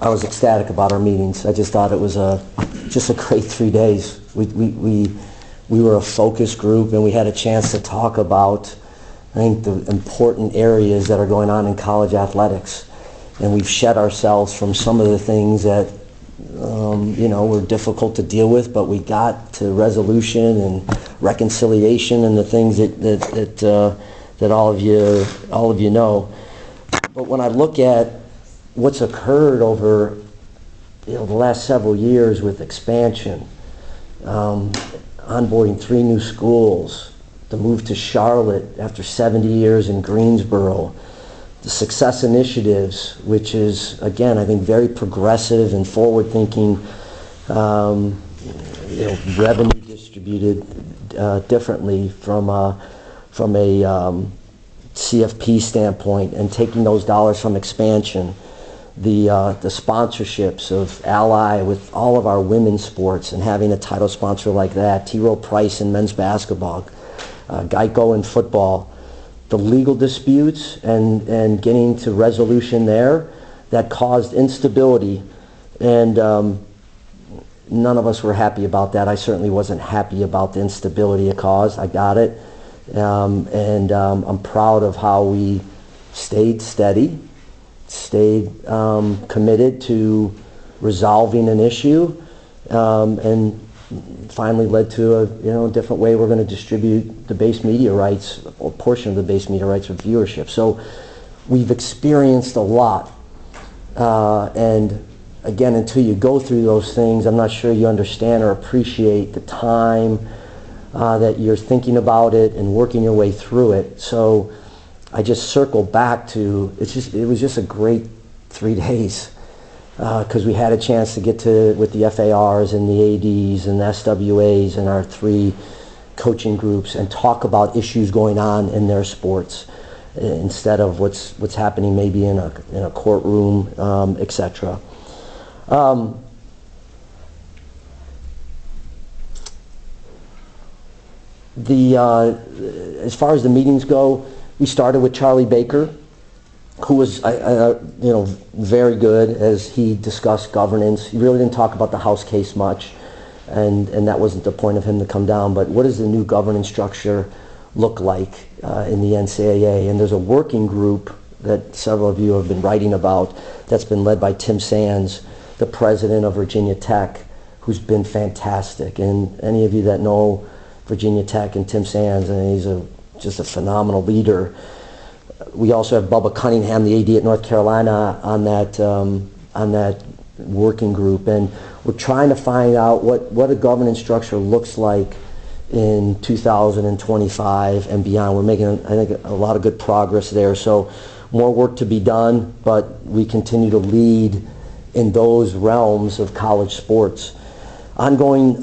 I was ecstatic about our meetings. I just thought it was just a great 3 days. We were a focus group, and we had a chance to talk about, I think, the important areas that are going on in college athletics. And we've shed ourselves from some of the things that were difficult to deal with, but we got to resolution and reconciliation and the things that all of you know. But when I look at what's occurred over the last several years with expansion, onboarding 3 new schools, the move to Charlotte after 70 years in Greensboro, the success initiatives, which is, again, I think very progressive and forward-thinking, revenue distributed differently from a CFP standpoint, and taking those dollars from expansion, the sponsorships of Ally with all of our women's sports and having a title sponsor like that, T. Rowe Price in men's basketball, Geico in football, the legal disputes and getting to resolution there that caused instability, and none of us were happy about that. I certainly wasn't happy about the instability it caused. I got it, and I'm proud of how we stayed steady, stayed committed to resolving an issue, and finally led to a different way we're going to distribute the base media rights, or portion of the base media rights for viewership. So we've experienced a lot, and again, until you go through those things, I'm not sure you understand or appreciate the time that you're thinking about it and working your way through it. So I just circle back to, it was just a great 3 days, because we had a chance to get to, with the FARs and the ADs and the SWAs and our 3 coaching groups, and talk about issues going on in their sports instead of what's happening maybe in a courtroom, etc. As far as the meetings go, we started with Charlie Baker, who was very good as he discussed governance. He really didn't talk about the House case much, and that wasn't the point of him to come down. But what does the new governance structure look like in the NCAA? And there's a working group that several of you have been writing about that's been led by Tim Sands, the president of Virginia Tech, who's been fantastic. And any of you that know Virginia Tech and Tim Sands, and he's just a phenomenal leader. We also have Bubba Cunningham, the AD at North Carolina, on that working group, and we're trying to find out what a governance structure looks like in 2025 and beyond. We're making, I think, a lot of good progress there. So more work to be done, but we continue to lead in those realms of college sports. Ongoing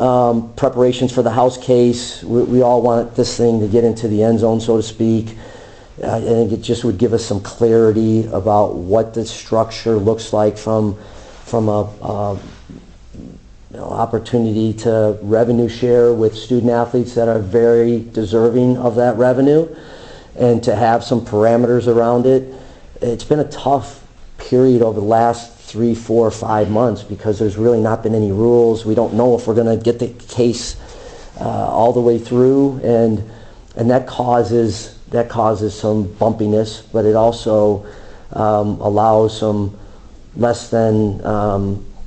preparations for the House case. We all want this thing to get into the end zone, so to speak. I think it just would give us some clarity about what the structure looks like from a opportunity to revenue share with student athletes that are very deserving of that revenue, and to have some parameters around it. It's been a tough period over the last 3, 4, 5 months because there's really not been any rules. We don't know if we're going to get the case all the way through, and that causes some bumpiness, but it also allows some less than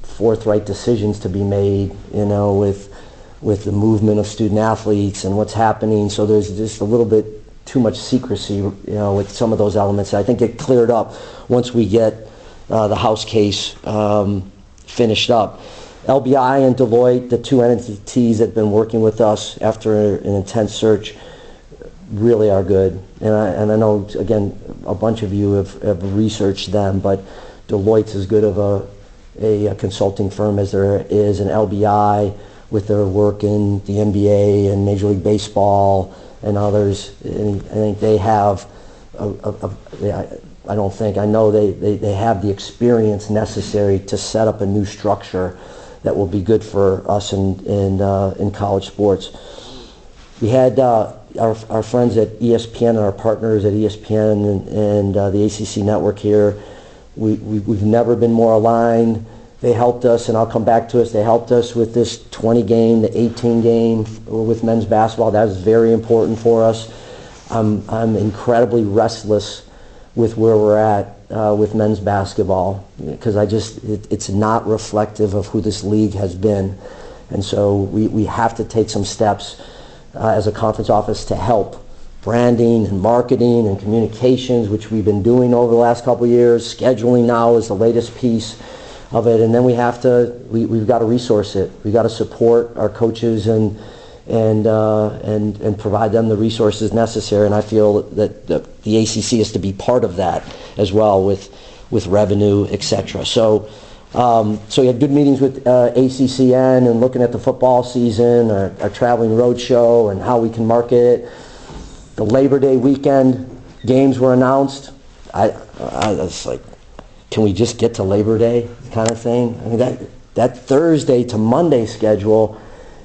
forthright decisions to be made, with the movement of student athletes and what's happening. So there's just a little bit too much secrecy, with some of those elements. I think it cleared up once we get the House case finished up. LBI and Deloitte, the 2 entities that have been working with us after an intense search, really are good. And I know, again, a bunch of you have researched them, but Deloitte's as good of a consulting firm as there is, and LBI with their work in the NBA and Major League Baseball and others. And I think they have, I know they have the experience necessary to set up a new structure that will be good for us in college sports. We had our friends at ESPN and our partners at ESPN and the ACC network here We've never been more aligned. They helped us, and I'll come back to us, they helped us with this 20 game, the 18 game with men's basketball. That was very important for us. I'm incredibly restless with where we're at with men's basketball, because it's not reflective of who this league has been. And so we have to take some steps as a conference office to help branding and marketing and communications, which we've been doing over the last couple of years. Scheduling now is the latest piece of it, and then we've got to resource it. We've got to support our coaches and provide them the resources necessary. And I feel that the ACC is to be part of that as well, with revenue, etc. So we had good meetings with ACCN and looking at the football season, our traveling road show, and how we can market it. The Labor Day weekend games were announced. I was like, can we just get to Labor Day kind of thing? I mean, that Thursday to Monday schedule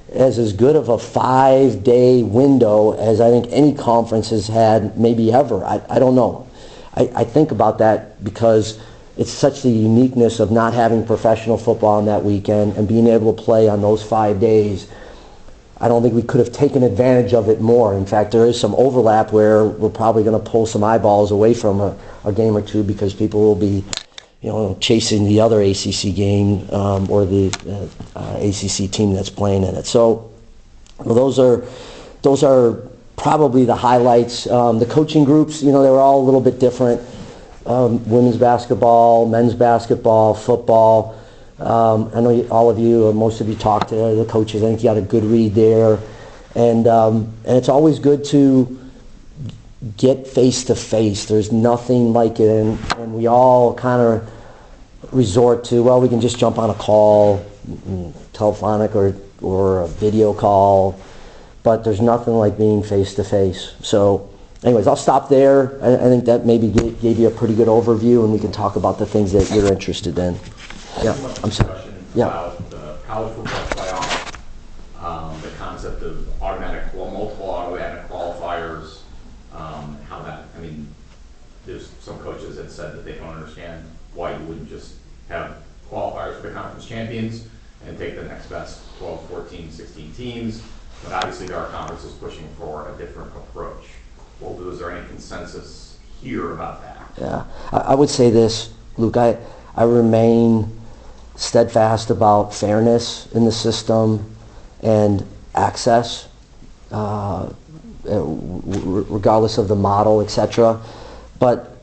is as good of a 5-day window as I think any conference has had, maybe ever. I don't know. I think about that because it's such the uniqueness of not having professional football on that weekend and being able to play on those 5 days. I don't think we could have taken advantage of it more. In fact, there is some overlap where we're probably going to pull some eyeballs away from a game or two because people will be, chasing the other ACC game or the ACC team that's playing in it. So, those are probably the highlights. The coaching groups, they were all a little bit different. Women's basketball, men's basketball, football. I know all of you, or most of you, talked to the coaches. I think you got a good read there, and it's always good to get face to face. There's nothing like it, and we all kind of resort to, well, we can just jump on a call, telephonic or a video call, but there's nothing like being face to face. So, anyways, I'll stop there. I think that maybe gave you a pretty good overview, and we can talk about the things that you're interested in. Yeah, I'm sorry. Yeah. About the college football playoff, the concept of multiple automatic qualifiers, how that, there's some coaches that said that they don't understand why you wouldn't just have qualifiers for the conference champions and take the next best 12, 14, 16 teams, but obviously our conference is pushing for a different approach. Well, was there any consensus here about that? Yeah, I would say this, Luke, I remain steadfast about fairness in the system and access, regardless of the model, etc. But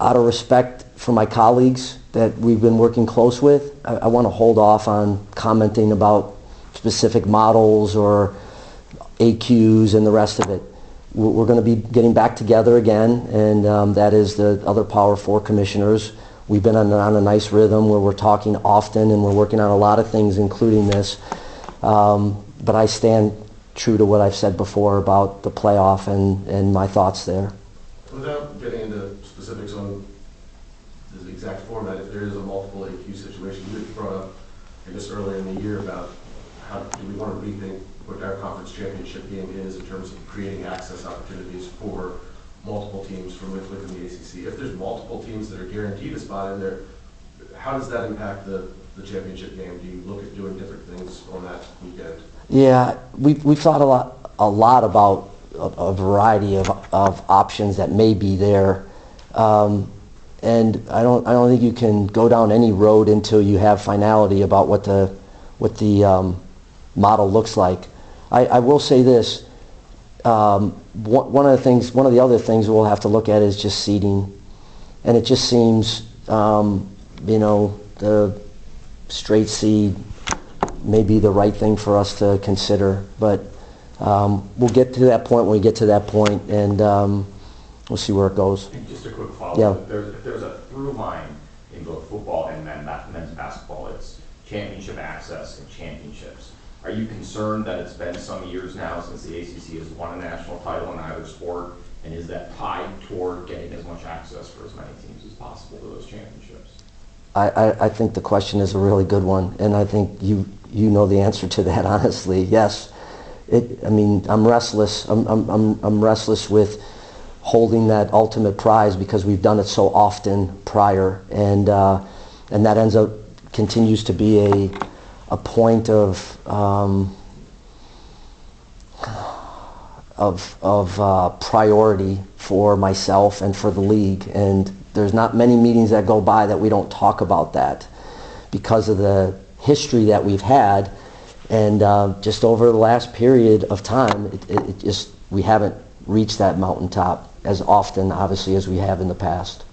out of respect for my colleagues that we've been working close with, I want to hold off on commenting about specific models or AQs and the rest of it. We're going to be getting back together again, and that is the other Power 4 commissioners. We've been on a nice rhythm where we're talking often and we're working on a lot of things, including this. But I stand true to what I've said before about the playoff and my thoughts there. Without getting into specifics on the exact format, if there is a multiple AQ situation, you had brought up, I guess, earlier in the year about how do we want to rethink what our conference championship game is in terms of creating access opportunities for multiple teams from within the ACC. If there's multiple teams that are guaranteed a spot in there, how does that impact the championship game? Do you look at doing different things on that weekend? Yeah, we've thought a lot about a variety of options that may be there, and I don't think you can go down any road until you have finality about what the model looks like. I will say this. One of the other things we'll have to look at is just seeding, and it just seems, the straight seed may be the right thing for us to consider, but we'll get to that point when we get to that point, and we'll see where it goes. And just a quick follow-up. Yeah. If there's a through line in both football and men's basketball, it's championship access and championships. Are you concerned that it's been some years now since the ACC has won a national title in either sport, and is that tied toward getting as much access for as many teams as possible to those championships? I think the question is a really good one, and I think you know the answer to that, honestly. Yes, I'm restless. I'm restless with holding that ultimate prize because we've done it so often prior, and that continues to be a point of priority for myself and for the league. And there's not many meetings that go by that we don't talk about that because of the history that we've had. And just over the last period of time, we haven't reached that mountaintop as often, obviously, as we have in the past.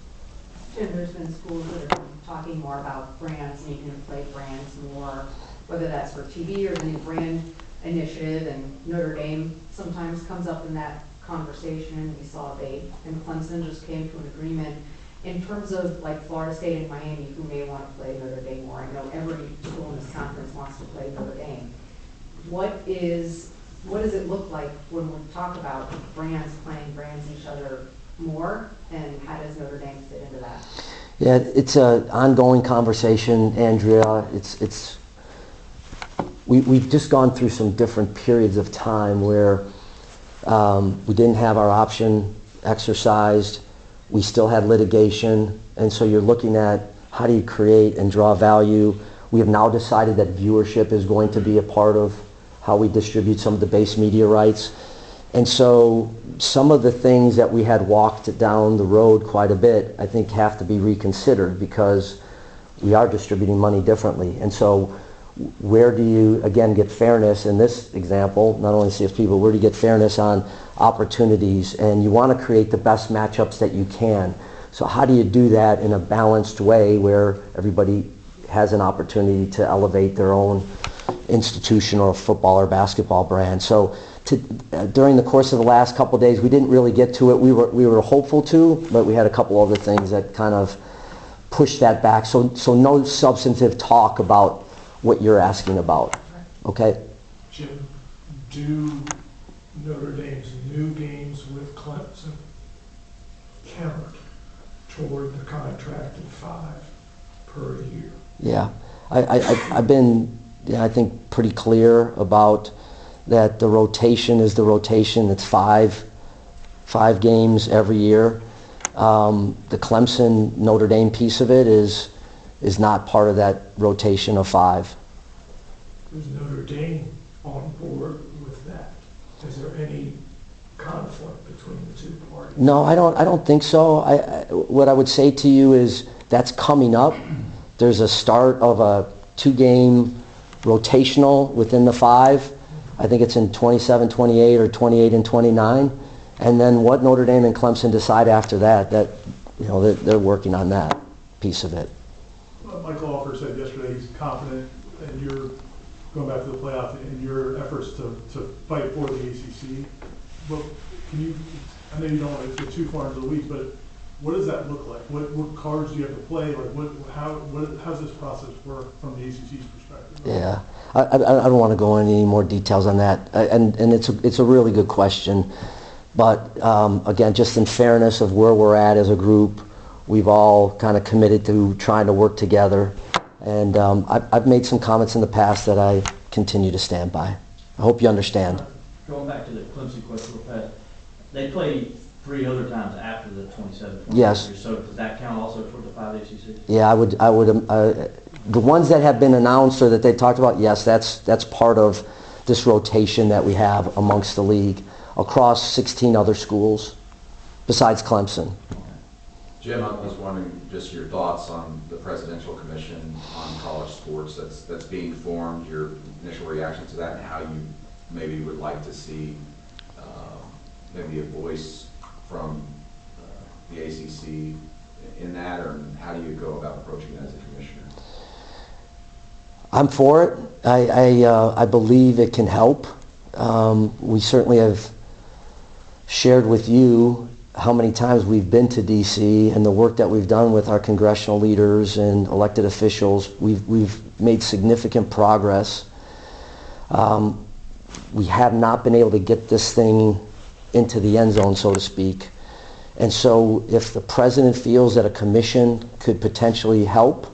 Jim, there's been schools that are talking more about brands, needing to play brands more, whether that's for TV or the new brand initiative, and Notre Dame sometimes comes up in that conversation. We saw they and Clemson just came to an agreement. In terms of like Florida State and Miami, who may want to play Notre Dame more, I know every school in this conference wants to play Notre Dame. What does it look like when we talk about brands playing brands each other more, and how does Notre Dame fit into that? Yeah, it's an ongoing conversation, Andrea. We've just gone through some different periods of time where we didn't have our option exercised. We still had litigation, and so you're looking at how do you create and draw value. We have now decided that viewership is going to be a part of how we distribute some of the base media rights. And so some of the things that we had walked down the road quite a bit, I think, have to be reconsidered because we are distributing money differently. And so where do you, again, get fairness in this example, not only CFP, but where do you get fairness on opportunities? And you want to create the best matchups that you can. So how do you do that in a balanced way where everybody has an opportunity to elevate their own institution or football or basketball brand? So during the course of the last couple of days, we didn't really get to it. We were hopeful to, but we had a couple other things that kind of pushed that back. So no substantive talk about what you're asking about. Okay? Jim, do Notre Dame's new games with Clemson count toward the contracted 5 per year? Yeah, I've been, I think, pretty clear about that. The rotation is the rotation. It's 5 games every year. The Clemson Notre Dame piece of it is not part of that rotation of 5. Is Notre Dame on board with that? Is there any conflict between the two parties? No, I don't think so. What I would say to you is that's coming up. There's a start of a 2-game rotational within the 5. I think it's in 27, 28, or 28 and 29. And then what Notre Dame and Clemson decide after that, they're working on that piece of it. Well, Michael Alford said yesterday he's confident in your going back to the playoff in your efforts to fight for the ACC. But can you? I know you don't want to get too far into the weeds, but what does that look like? What cards do you have to play? Like how does this process work from the ACC's perspective? Yeah, I don't want to go into any more details on that, and it's a really good question. But again, just in fairness of where we're at as a group, we've all kind of committed to trying to work together. And I've made some comments in the past that I continue to stand by. I hope you understand. Going back to the Clemson question real fast, they played 3 other times after the 27th. Yes. So does that count also toward the 5 ACC? Yeah, I would. The ones that have been announced or that they talked about, yes, that's part of this rotation that we have amongst the league across 16 other schools besides Clemson. Jim, I was wondering just your thoughts on the Presidential Commission on College Sports that's being formed, your initial reaction to that, and how you maybe would like to see maybe a voice from the ACC in that, or how do you go about approaching that as a commissioner? I'm for it. I believe it can help. We certainly have shared with you how many times we've been to D.C. and the work that we've done with our congressional leaders and elected officials. We've made significant progress. We have not been able to get this thing into the end zone, so to speak. And so if the president feels that a commission could potentially help,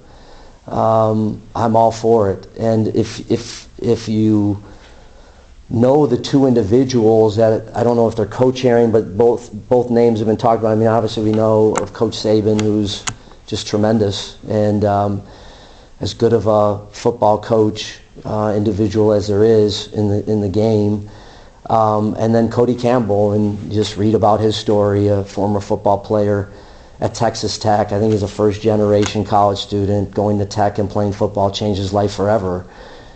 I'm all for it. And if you know the two individuals that, I don't know if they're co-chairing, but both names have been talked about. I mean, obviously we know of Coach Saban, who's just tremendous, and as good of a football coach individual as there is in the game. And then Cody Campbell, and just read about his story, a former football player at Texas Tech. I think he's a first-generation college student going to Tech and playing football, changed his life forever.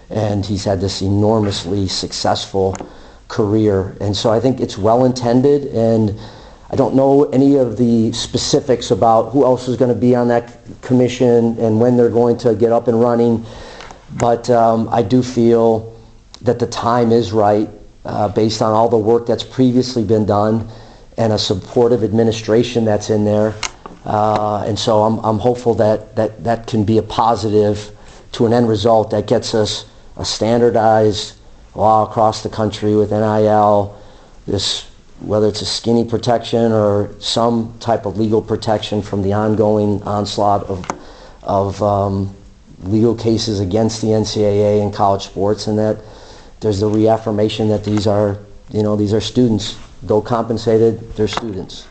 And he's had this enormously successful career. And so I think it's well-intended, and I don't know any of the specifics about who else is going to be on that commission and when they're going to get up and running. But I do feel that the time is right, based on all the work that's previously been done and a supportive administration that's in there. And so I'm hopeful that can be a positive to an end result that gets us a standardized law across the country with NIL, whether it's a skinny protection or some type of legal protection from the ongoing onslaught of legal cases against the NCAA and college sports, and that there's the reaffirmation that these are students. Though compensated, they're students.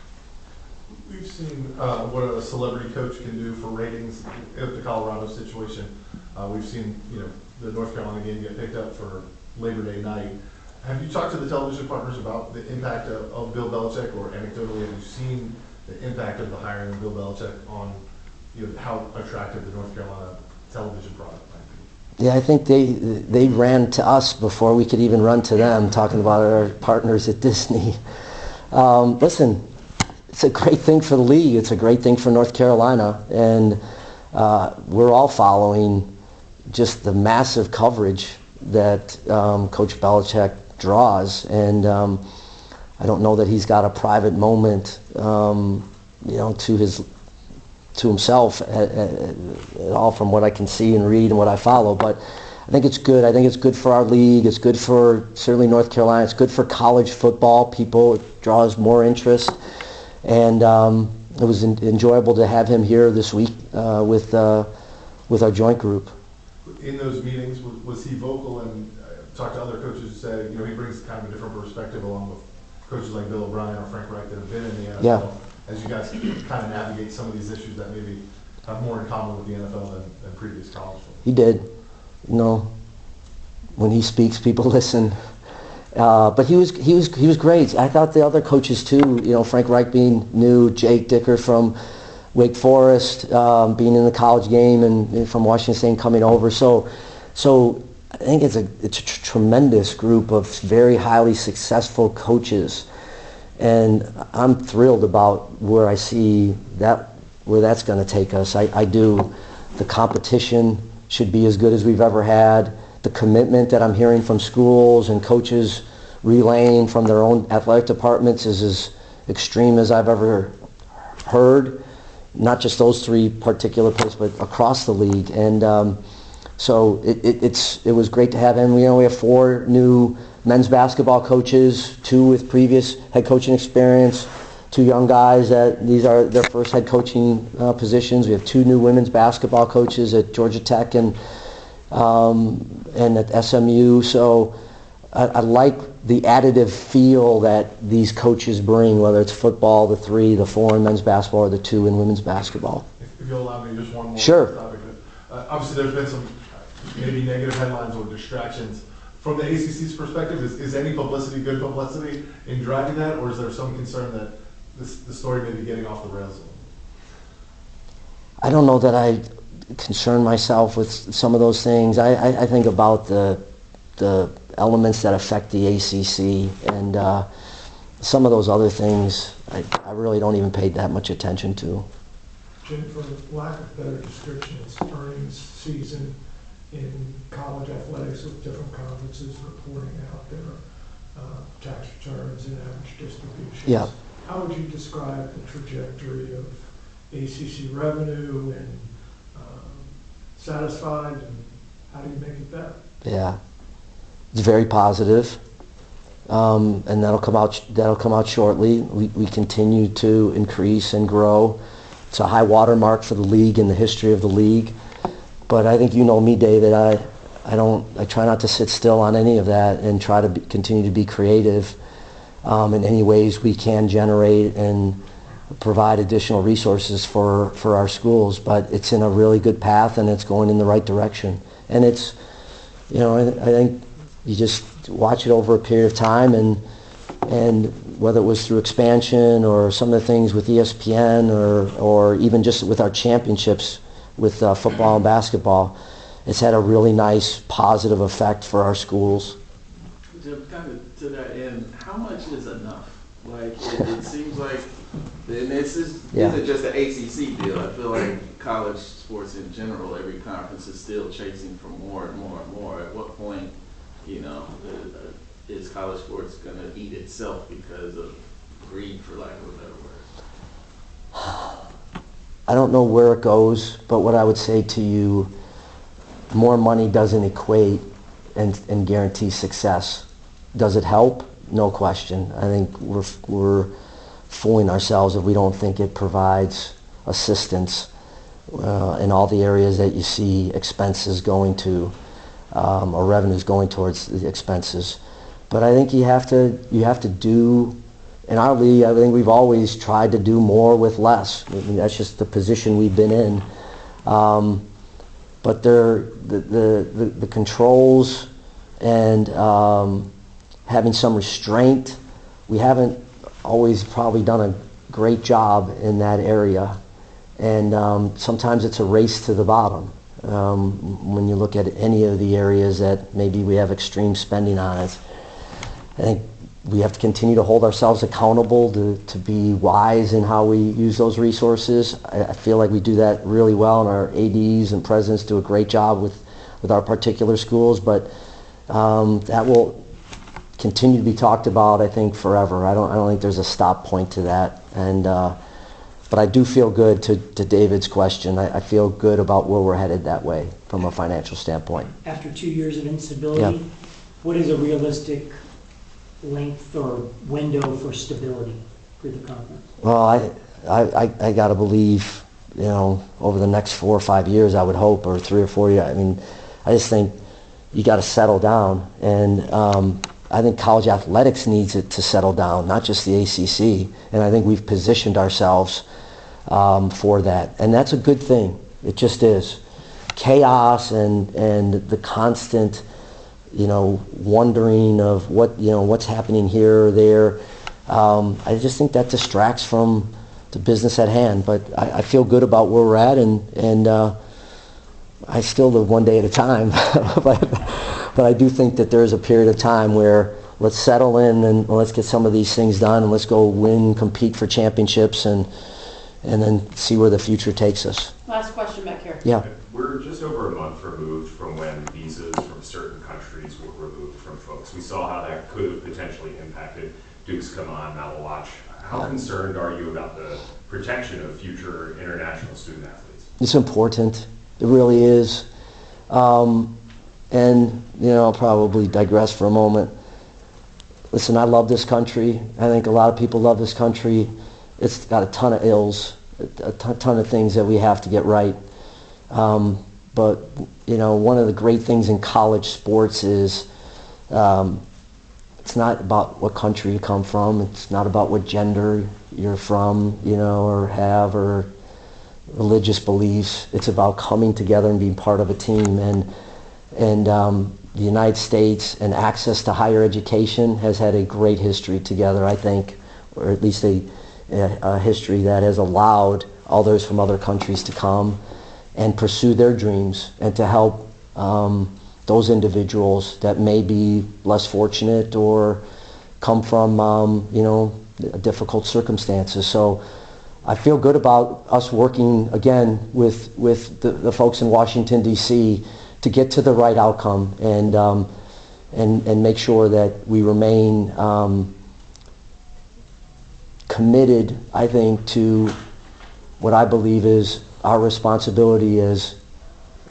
We've seen what a celebrity coach can do for ratings at the Colorado situation. We've seen, the North Carolina game get picked up for Labor Day night. Have you talked to the television partners about the impact of Bill Belichick, or anecdotally have you seen the impact of the hiring of Bill Belichick on how attractive the North Carolina television product might be? Yeah, I think they ran to us before we could even run to them, talking about our partners at Disney. Listen, it's a great thing for the league. It's a great thing for North Carolina, and we're all following just the massive coverage that Coach Belichick draws, and I don't know that he's got a private moment, to himself at all, from what I can see and read and what I follow. But I think it's good. I think it's good for our league. It's good for certainly North Carolina. It's good for college football. It draws more interest, and it was enjoyable to have him here this week with our joint group. In those meetings, was he vocal and talked to other coaches who said, he brings kind of a different perspective along with coaches like Bill O'Brien or Frank Reich that have been in the NFL, yeah, as you guys kind of navigate some of these issues that maybe have more in common with the NFL than previous college football? He did. When he speaks, people listen. But he was great. I thought the other coaches too, Frank Reich being new, Jake Dicker from Wake Forest, being in the college game, and from Washington State coming over. So I think it's a tremendous group of very highly successful coaches, and I'm thrilled about where I see where that's going to take us. I do. The competition should be as good as we've ever had. The commitment that I'm hearing from schools and coaches relaying from their own athletic departments is as extreme as I've ever heard. Not just those three particular places, but across the league. And so it was great to have him. We have 4 new men's basketball coaches, 2 with previous head coaching experience, 2 young guys that these are their first head coaching positions. We have 2 new women's basketball coaches at Georgia Tech and at SMU. So I like the additive feel that these coaches bring, whether it's football, the 3, the 4 in men's basketball, or the 2 in women's basketball. If you'll allow me just one more Sure. topic. Obviously there's been some maybe negative headlines or distractions. From the ACC's perspective, is any publicity good publicity in driving that, or is there some concern that the story may be getting off the rails? I don't know that I concern myself with some of those things. I think about the elements that affect the ACC, and some of those other things I really don't even pay that much attention to. Jim, for lack of better description, it's earnings season in college athletics with different conferences reporting out their tax returns and average distributions. Yeah. How would you describe the trajectory of ACC revenue, and satisfied, and how do you make it better? Yeah, it's very positive, and that'll come out shortly. We continue to increase and grow. It's a high watermark for the league in the history of the league. But I think you know me, David. I try not to sit still on any of that and try to continue to be creative in any ways we can generate and provide additional resources for our schools. But it's in a really good path and it's going in the right direction. And it's, I think you just watch it over a period of time, and whether it was through expansion or some of the things with ESPN or even just with our championships with football and basketball, it's had a really nice positive effect for our schools. Jim, kind of to that end, how much is enough? Like, it seems like, and this isn't just an ACC deal. I feel like college sports in general, every conference is still chasing for more and more and more. At what point, is college sports going to eat itself because of greed, for lack of a better word? I don't know where it goes, but what I would say to you, more money doesn't equate and guarantee success. Does it help? No question. I think we're fooling ourselves if we don't think it provides assistance in all the areas that you see expenses going to, or revenues going towards the expenses. But I think you have to do, in our league, I think we've always tried to do more with less. I mean, that's just the position we've been in. But the controls and having some restraint, we haven't always probably done a great job in that area. And sometimes it's a race to the bottom when you look at any of the areas that maybe we have extreme spending on it. I think we have to continue to hold ourselves accountable to be wise in how we use those resources. I feel like we do that really well, and our ADs and presidents do a great job with our particular schools, but that will continue to be talked about, I think, forever. I don't think there's a stop point to that. And but I do feel good, to David's question, I feel good about where we're headed that way from a financial standpoint. After 2 years of instability, what is a realistic length or window for stability for the conference? Well, I got to believe, over the next 4 or 5 years, I would hope, or 3 or 4 years. I mean, I just think you got to settle down, and I think college athletics needs it to settle down, not just the ACC. And I think we've positioned ourselves for that, and that's a good thing. It just is. Chaos and the constant, wondering of what's happening here or there. I just think that distracts from the business at hand. But I feel good about where we're at, and I still live one day at a time. But I do think that there's a period of time where let's settle in and let's get some of these things done, and let's go win, compete for championships, and then see where the future takes us. Last question back here. Yeah. We're just over a month removed from when visas from certain countries were removed from folks. We saw how that could have potentially impacted Duke's Come On, Mount Watch. How concerned are you about the protection of future international student athletes? It's important. It really is. And, I'll probably digress for a moment. Listen, I love this country. I think a lot of people love this country. It's got a ton of ills, a ton of things that we have to get right. But, one of the great things in college sports is it's not about what country you come from. It's not about what gender you're from, or have, or religious beliefs. It's about coming together and being part of a team. And the United States and access to higher education has had a great history together, I think, or at least a history that has allowed others from other countries to come and pursue their dreams, and to help those individuals that may be less fortunate or come from difficult circumstances. So I feel good about us working again with the folks in Washington, D.C. to get to the right outcome and make sure that we remain committed, I think, to what I believe is our responsibility as,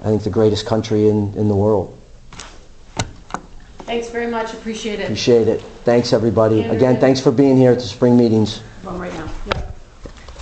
I think, the greatest country in the world. Thanks very much. Appreciate it. Appreciate it. Thanks, everybody. Andrew, Again, thanks for being here at the spring meetings. Well, right now. Yep.